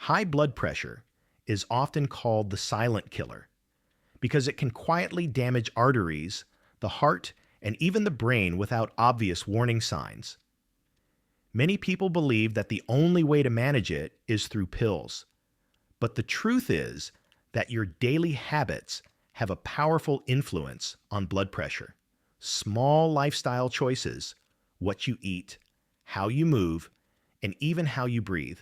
High blood pressure is often called the silent killer because it can quietly damage arteries, the heart, and even the brain without obvious warning signs. Many people believe that the only way to manage it is through pills. But the truth is that your daily habits have a powerful influence on blood pressure. Small lifestyle choices, what you eat, how you move, and even how you breathe,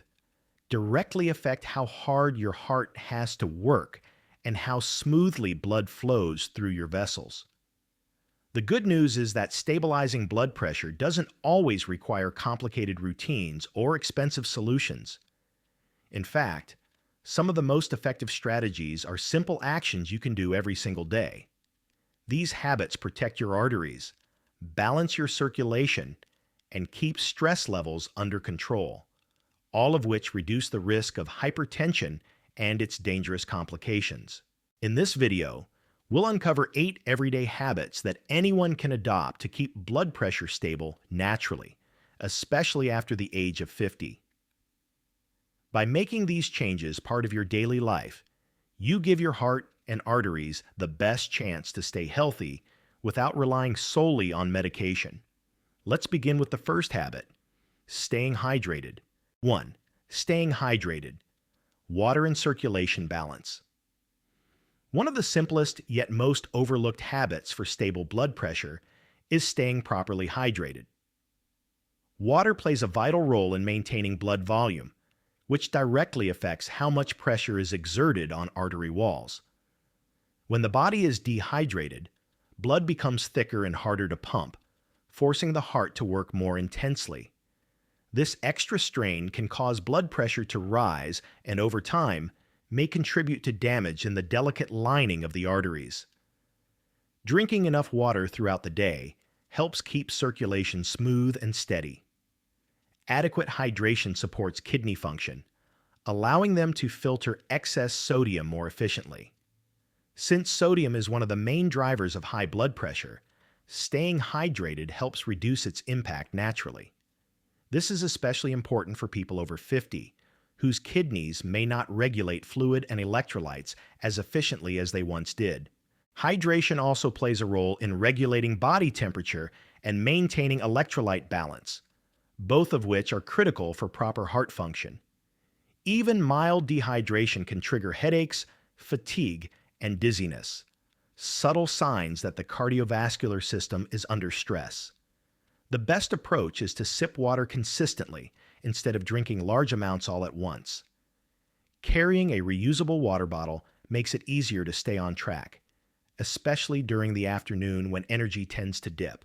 directly affect how hard your heart has to work and how smoothly blood flows through your vessels. The good news is that stabilizing blood pressure doesn't always require complicated routines or expensive solutions. In fact, some of the most effective strategies are simple actions you can do every single day. These habits protect your arteries, balance your circulation, and keep stress levels under control, all of which reduce the risk of hypertension and its dangerous complications. In this video, we'll uncover 8 everyday habits that anyone can adopt to keep blood pressure stable naturally, especially after the age of 50. By making these changes part of your daily life, you give your heart and arteries the best chance to stay healthy without relying solely on medication. Let's begin with the first habit, staying hydrated. 1. Staying hydrated. Water and circulation balance. One of the simplest yet most overlooked habits for stable blood pressure is staying properly hydrated. Water plays a vital role in maintaining blood volume, which directly affects how much pressure is exerted on artery walls. When the body is dehydrated, blood becomes thicker and harder to pump, forcing the heart to work more intensely. This extra strain can cause blood pressure to rise and, over time, may contribute to damage in the delicate lining of the arteries. Drinking enough water throughout the day helps keep circulation smooth and steady. Adequate hydration supports kidney function, allowing them to filter excess sodium more efficiently. Since sodium is one of the main drivers of high blood pressure, staying hydrated helps reduce its impact naturally. This is especially important for people over 50, whose kidneys may not regulate fluid and electrolytes as efficiently as they once did. Hydration also plays a role in regulating body temperature and maintaining electrolyte balance, both of which are critical for proper heart function. Even mild dehydration can trigger headaches, fatigue, and dizziness, subtle signs that the cardiovascular system is under stress. The best approach is to sip water consistently instead of drinking large amounts all at once. Carrying a reusable water bottle makes it easier to stay on track, especially during the afternoon when energy tends to dip.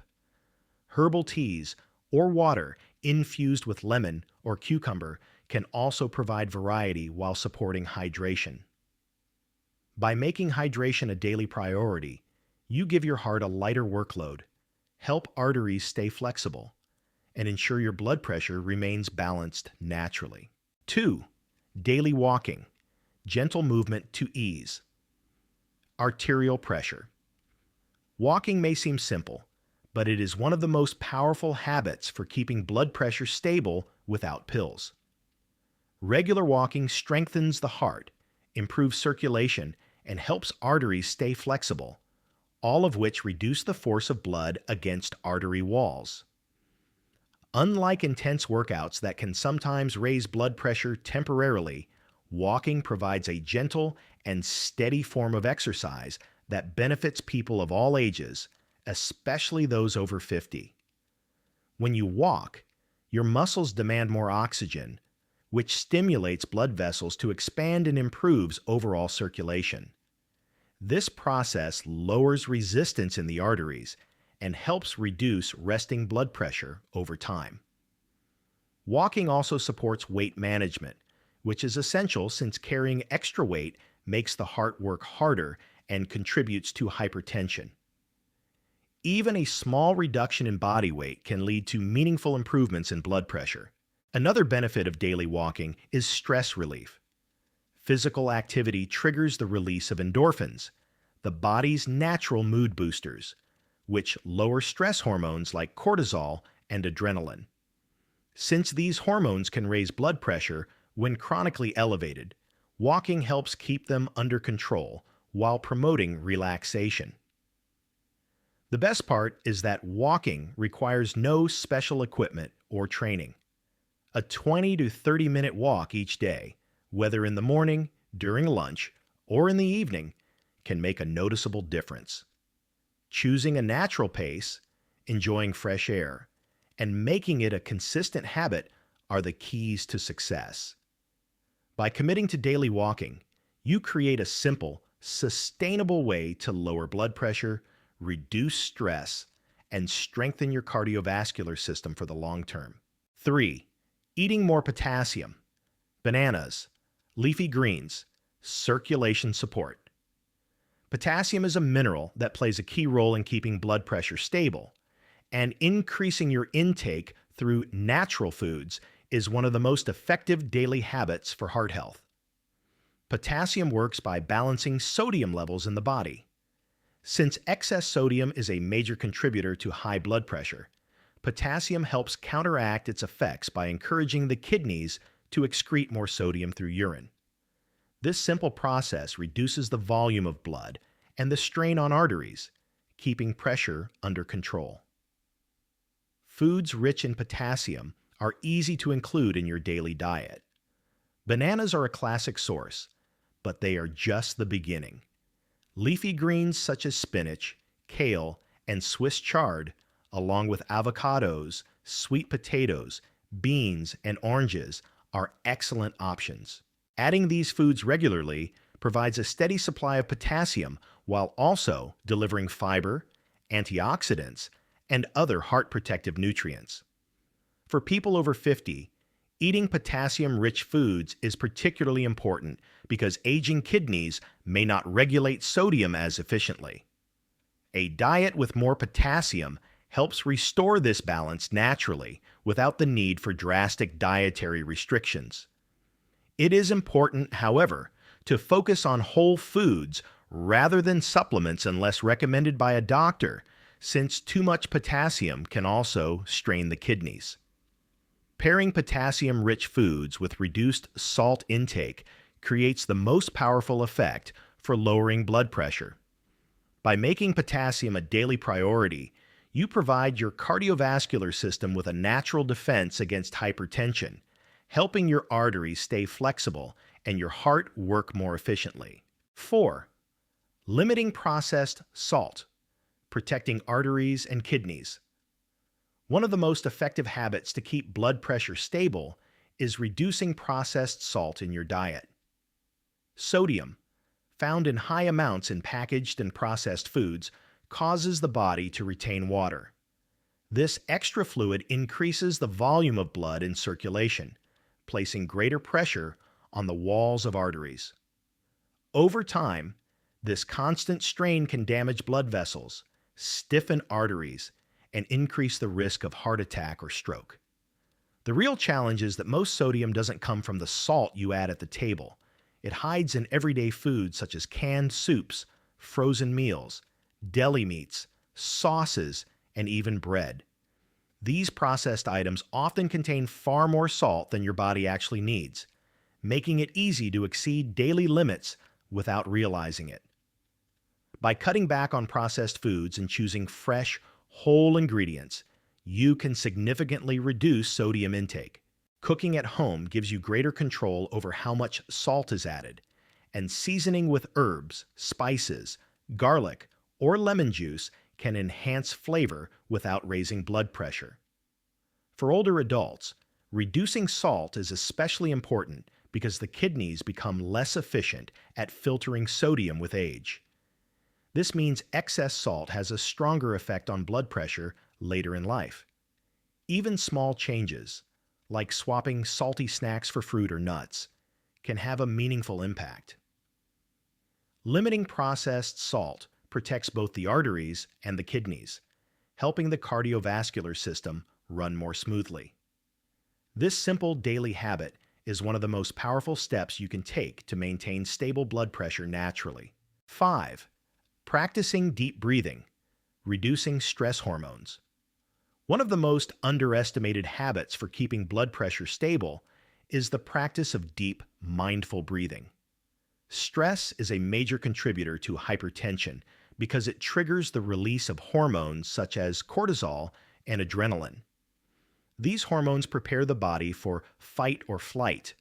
Herbal teas or water infused with lemon or cucumber can also provide variety while supporting hydration. By making hydration a daily priority, you give your heart a lighter workload, help arteries stay flexible, and ensure your blood pressure remains balanced naturally. 2. Daily walking. Gentle movement to ease. Arterial pressure. Walking may seem simple, but it is one of the most powerful habits for keeping blood pressure stable without pills. Regular walking strengthens the heart, improves circulation, and helps arteries stay flexible, all of which reduce the force of blood against artery walls. Unlike intense workouts that can sometimes raise blood pressure temporarily, walking provides a gentle and steady form of exercise that benefits people of all ages, especially those over 50. When you walk, your muscles demand more oxygen, which stimulates blood vessels to expand and improves overall circulation. This process lowers resistance in the arteries and helps reduce resting blood pressure over time. Walking also supports weight management, which is essential since carrying extra weight makes the heart work harder and contributes to hypertension. Even a small reduction in body weight can lead to meaningful improvements in blood pressure. Another benefit of daily walking is stress relief. Physical activity triggers the release of endorphins, the body's natural mood boosters, which lower stress hormones like cortisol and adrenaline. Since these hormones can raise blood pressure When chronically elevated, walking helps keep them under control while promoting relaxation. The best part is that walking requires no special equipment or training. A 20 to 30-minute walk each day, whether in the morning, during lunch, or in the evening, can make a noticeable difference. Choosing a natural pace, enjoying fresh air, and making it a consistent habit are the keys to success. By committing to daily walking, you create a simple, sustainable way to lower blood pressure, reduce stress, and strengthen your cardiovascular system for the long term. 3. Eating more potassium, bananas, leafy greens, circulation support. Potassium is a mineral that plays a key role in keeping blood pressure stable, and increasing your intake through natural foods is one of the most effective daily habits for heart health. Potassium works by balancing sodium levels in the body. Since excess sodium is a major contributor to high blood pressure, potassium helps counteract its effects by encouraging the kidneys to excrete more sodium through urine. This simple process reduces the volume of blood and the strain on arteries, keeping pressure under control. Foods rich in potassium are easy to include in your daily diet. Bananas are a classic source, but they are just the beginning. Leafy greens such as spinach, kale, and Swiss chard, along with avocados, sweet potatoes, beans, and oranges, are excellent options. Adding these foods regularly provides a steady supply of potassium while also delivering fiber, antioxidants, and other heart protective nutrients. For people over 50, eating potassium-rich foods is particularly important because aging kidneys may not regulate sodium as efficiently. A diet with more potassium helps restore this balance naturally without the need for drastic dietary restrictions. It is important, however, to focus on whole foods rather than supplements unless recommended by a doctor, since too much potassium can also strain the kidneys. Pairing potassium-rich foods with reduced salt intake creates the most powerful effect for lowering blood pressure. By making potassium a daily priority, you provide your cardiovascular system with a natural defense against hypertension, helping your arteries stay flexible and your heart work more efficiently. 4. Limiting processed salt, protecting arteries and kidneys. One of the most effective habits to keep blood pressure stable is reducing processed salt in your diet. Sodium, found in high amounts in packaged and processed foods, causes the body to retain water. This extra fluid increases the volume of blood in circulation, placing greater pressure on the walls of arteries. Over time, this constant strain can damage blood vessels, stiffen arteries, and increase the risk of heart attack or stroke. The real challenge is that most sodium doesn't come from the salt you add at the table. It hides in everyday foods such as canned soups, frozen meals, deli meats, sauces, and even bread. These processed items often contain far more salt than your body actually needs, making it easy to exceed daily limits without realizing it. By cutting back on processed foods and choosing fresh, whole ingredients, you can significantly reduce sodium intake. Cooking at home gives you greater control over how much salt is added, and seasoning with herbs, spices, garlic, or lemon juice can enhance flavor without raising blood pressure. For older adults, reducing salt is especially important because the kidneys become less efficient at filtering sodium with age. This means excess salt has a stronger effect on blood pressure later in life. Even small changes, like swapping salty snacks for fruit or nuts, can have a meaningful impact. Limiting processed salt protects both the arteries and the kidneys, helping the cardiovascular system run more smoothly. This simple daily habit is one of the most powerful steps you can take to maintain stable blood pressure naturally. 5. Practicing deep breathing, reducing stress hormones. One of the most underestimated habits for keeping blood pressure stable is the practice of deep, mindful breathing. Stress is a major contributor to hypertension because it triggers the release of hormones such as cortisol and adrenaline. These hormones prepare the body for fight or flight,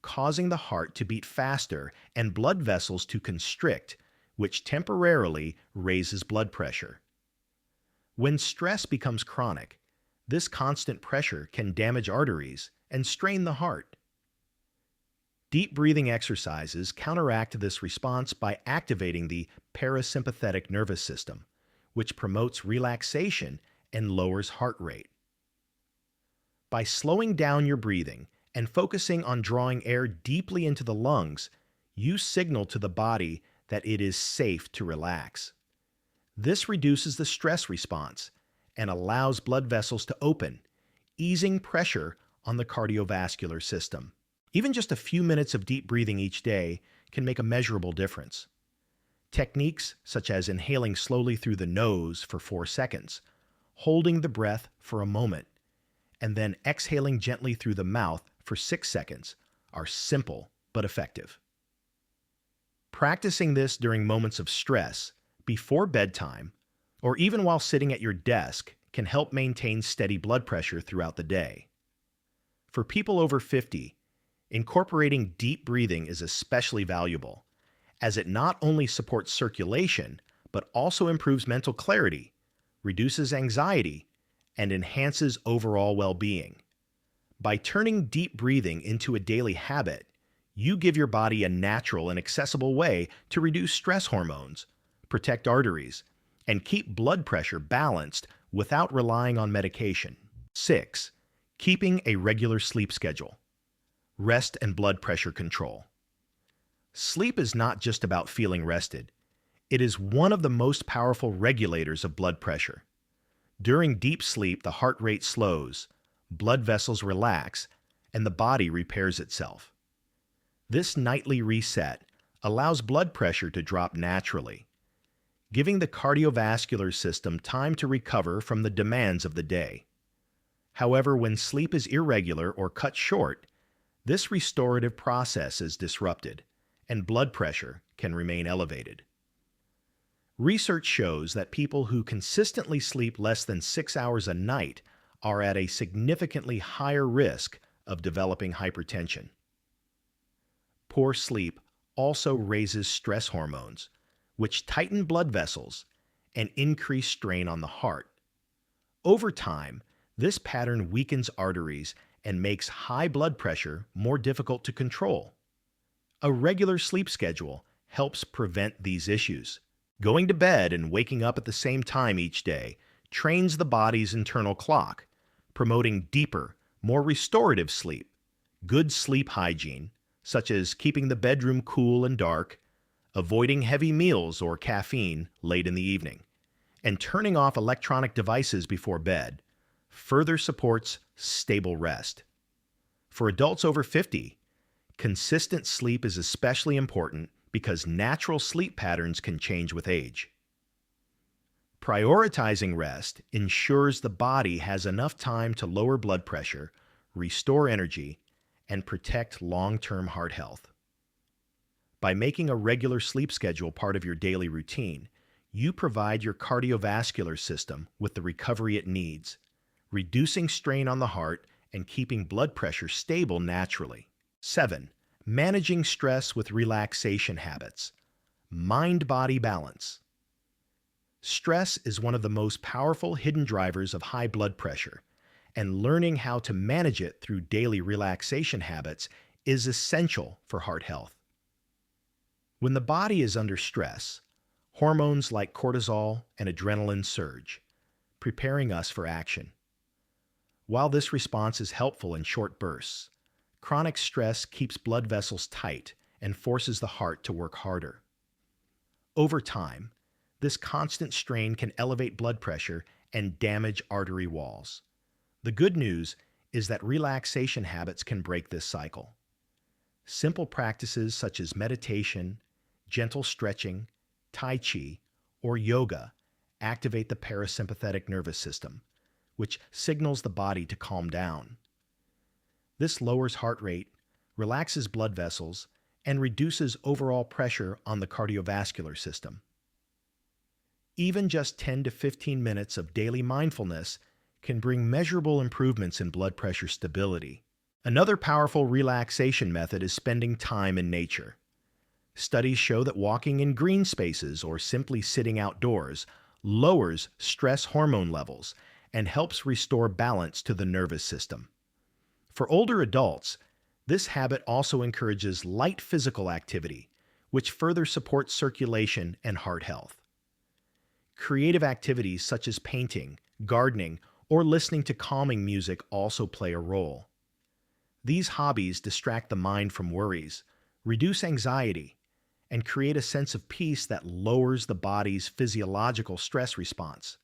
causing the heart to beat faster and blood vessels to constrict, which temporarily raises blood pressure. When stress becomes chronic, this constant pressure can damage arteries and strain the heart. Deep breathing exercises counteract this response by activating the parasympathetic nervous system, which promotes relaxation and lowers heart rate. By slowing down your breathing and focusing on drawing air deeply into the lungs, you signal to the body that it is safe to relax. This reduces the stress response and allows blood vessels to open, easing pressure on the cardiovascular system. Even just a few minutes of deep breathing each day can make a measurable difference. Techniques such as inhaling slowly through the nose for 4 seconds, holding the breath for a moment, and then exhaling gently through the mouth for 6 seconds are simple but effective. Practicing this during moments of stress, before bedtime, or even while sitting at your desk can help maintain steady blood pressure throughout the day. For people over 50, incorporating deep breathing is especially valuable, as it not only supports circulation, but also improves mental clarity, reduces anxiety, and enhances overall well-being. By turning deep breathing into a daily habit, you give your body a natural and accessible way to reduce stress hormones, protect arteries, and keep blood pressure balanced without relying on medication. 6. Keeping a regular sleep schedule. Rest and blood pressure control. Sleep is not just about feeling rested. It is one of the most powerful regulators of blood pressure. During deep sleep, the heart rate slows, blood vessels relax, and the body repairs itself. This nightly reset allows blood pressure to drop naturally, giving the cardiovascular system time to recover from the demands of the day. However, when sleep is irregular or cut short, this restorative process is disrupted, and blood pressure can remain elevated. Research shows that people who consistently sleep less than 6 hours a night are at a significantly higher risk of developing hypertension. Poor sleep also raises stress hormones, which tighten blood vessels and increase strain on the heart. Over time, this pattern weakens arteries and makes high blood pressure more difficult to control. A regular sleep schedule helps prevent these issues. Going to bed and waking up at the same time each day trains the body's internal clock, promoting deeper, more restorative sleep. Good sleep hygiene, such as keeping the bedroom cool and dark, avoiding heavy meals or caffeine late in the evening, and turning off electronic devices before bed, further supports stable rest. For adults over 50, consistent sleep is especially important because natural sleep patterns can change with age. Prioritizing rest ensures the body has enough time to lower blood pressure, restore energy, and protect long-term heart health. By making a regular sleep schedule part of your daily routine, you provide your cardiovascular system with the recovery it needs, reducing strain on the heart and keeping blood pressure stable naturally. 7. Managing stress with relaxation habits. Mind-body balance. Stress is one of the most powerful hidden drivers of high blood pressure, and learning how to manage it through daily relaxation habits is essential for heart health. When the body is under stress, hormones like cortisol and adrenaline surge, preparing us for action. While this response is helpful in short bursts, chronic stress keeps blood vessels tight and forces the heart to work harder. Over time, this constant strain can elevate blood pressure and damage artery walls. The good news is that relaxation habits can break this cycle. Simple practices such as meditation, gentle stretching, tai chi, or yoga activate the parasympathetic nervous system, which signals the body to calm down. This lowers heart rate, relaxes blood vessels, and reduces overall pressure on the cardiovascular system. Even just 10 to 15 minutes of daily mindfulness can bring measurable improvements in blood pressure stability. Another powerful relaxation method is spending time in nature. Studies show that walking in green spaces or simply sitting outdoors lowers stress hormone levels and helps restore balance to the nervous system. For older adults, this habit also encourages light physical activity, which further supports circulation and heart health. Creative activities such as painting, gardening, or listening to calming music also play a role. These hobbies distract the mind from worries, reduce anxiety, and create a sense of peace that lowers the body's physiological stress response.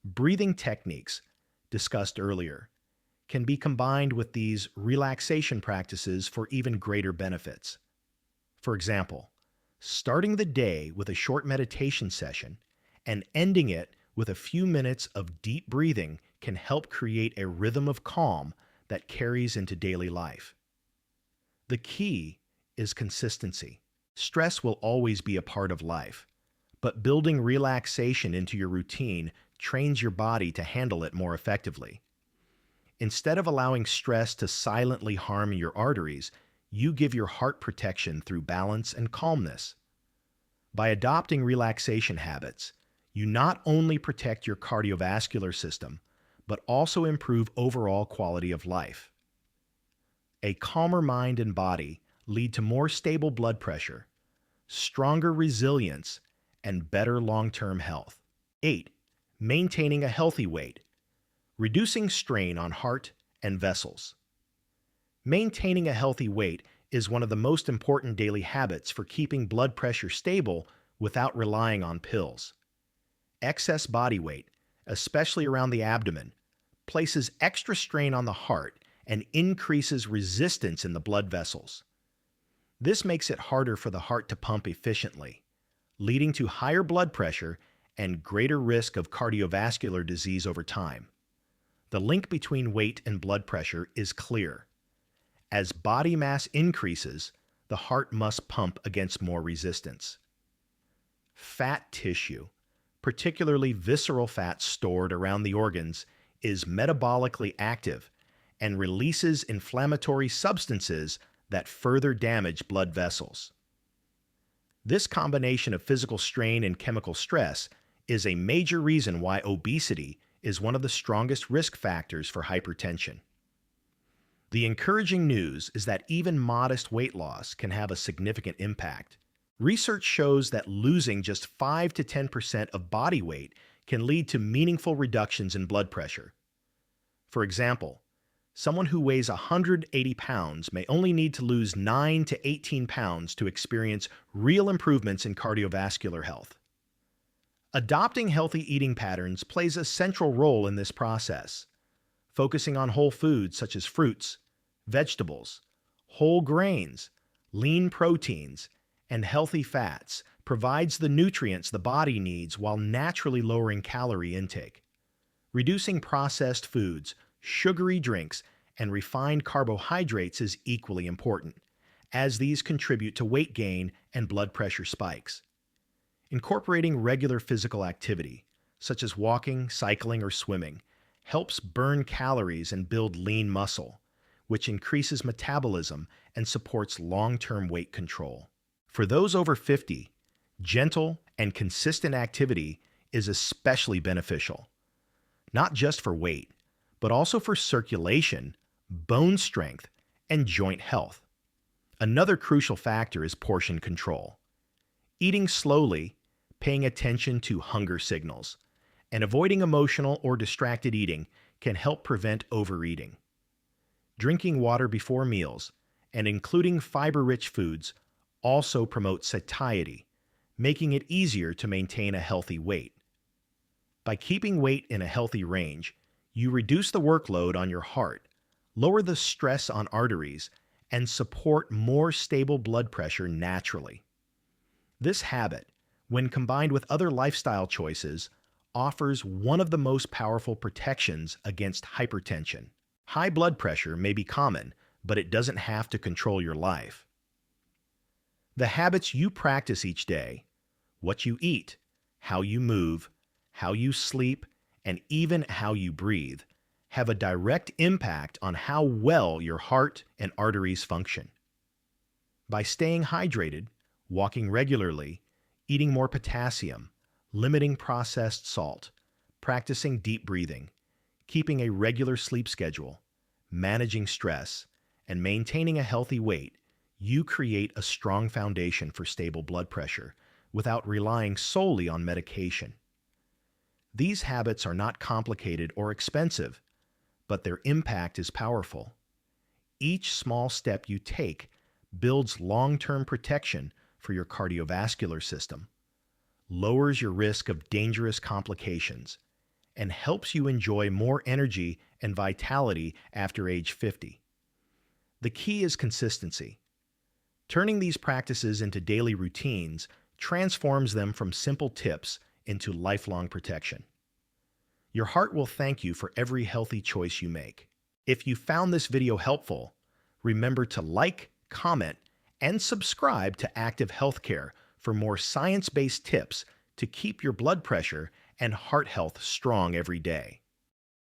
Breathing techniques, discussed earlier, can be combined with these relaxation practices for even greater benefits. For example, starting the day with a short meditation session and ending it with a few minutes of deep breathing can help create a rhythm of calm that carries into daily life. The key is consistency. Stress will always be a part of life, but building relaxation into your routine trains your body to handle it more effectively. Instead of allowing stress to silently harm your arteries, you give your heart protection through balance and calmness. By adopting relaxation habits, you not only protect your cardiovascular system, but also improve overall quality of life. A calmer mind and body lead to more stable blood pressure, stronger resilience, and better long-term health. 8. Maintaining a healthy weight. Reducing strain on heart and vessels. Maintaining a healthy weight is one of the most important daily habits for keeping blood pressure stable without relying on pills. Excess body weight, especially around the abdomen, places extra strain on the heart and increases resistance in the blood vessels. This makes it harder for the heart to pump efficiently, leading to higher blood pressure and greater risk of cardiovascular disease over time. The link between weight and blood pressure is clear. As body mass increases, the heart must pump against more resistance. Fat tissue, particularly visceral fat stored around the organs, is metabolically active and releases inflammatory substances that further damage blood vessels. This combination of physical strain and chemical stress is a major reason why obesity is one of the strongest risk factors for hypertension. The encouraging news is that even modest weight loss can have a significant impact. Research shows that losing just 5 to 10% of body weight can lead to meaningful reductions in blood pressure. For example, someone who weighs 180 pounds may only need to lose 9 to 18 pounds to experience real improvements in cardiovascular health. Adopting healthy eating patterns plays a central role in this process. Focusing on whole foods such as fruits, vegetables, whole grains, lean proteins, and healthy fats provides the nutrients the body needs while naturally lowering calorie intake. Reducing processed foods, sugary drinks, and refined carbohydrates is equally important, as these contribute to weight gain and blood pressure spikes. Incorporating regular physical activity, such as walking, cycling, or swimming, helps burn calories and build lean muscle, which increases metabolism and supports long-term weight control. For those over 50, gentle and consistent activity is especially beneficial, not just for weight, but also for circulation, bone strength, and joint health. Another crucial factor is portion control. Eating slowly, paying attention to hunger signals, and avoiding emotional or distracted eating can help prevent overeating. Drinking water before meals and including fiber-rich foods also promote satiety, making it easier to maintain a healthy weight. By keeping weight in a healthy range, you reduce the workload on your heart, lower the stress on arteries, and support more stable blood pressure naturally. This habit, when combined with other lifestyle choices, offers one of the most powerful protections against hypertension. High blood pressure may be common, but it doesn't have to control your life. The habits you practice each day, what you eat, how you move, how you sleep, and even how you breathe, have a direct impact on how well your heart and arteries function. By staying hydrated, walking regularly, eating more potassium, limiting processed salt, practicing deep breathing, keeping a regular sleep schedule, managing stress, and maintaining a healthy weight, you create a strong foundation for stable blood pressure without relying solely on medication. These habits are not complicated or expensive, but their impact is powerful. Each small step you take builds long-term protection for your cardiovascular system, lowers your risk of dangerous complications, and helps you enjoy more energy and vitality after age 50. The key is consistency. Turning these practices into daily routines transforms them from simple tips into lifelong protection. Your heart will thank you for every healthy choice you make. If you found this video helpful, remember to like, comment, and subscribe to Active Healthcare for more science-based tips to keep your blood pressure and heart health strong every day.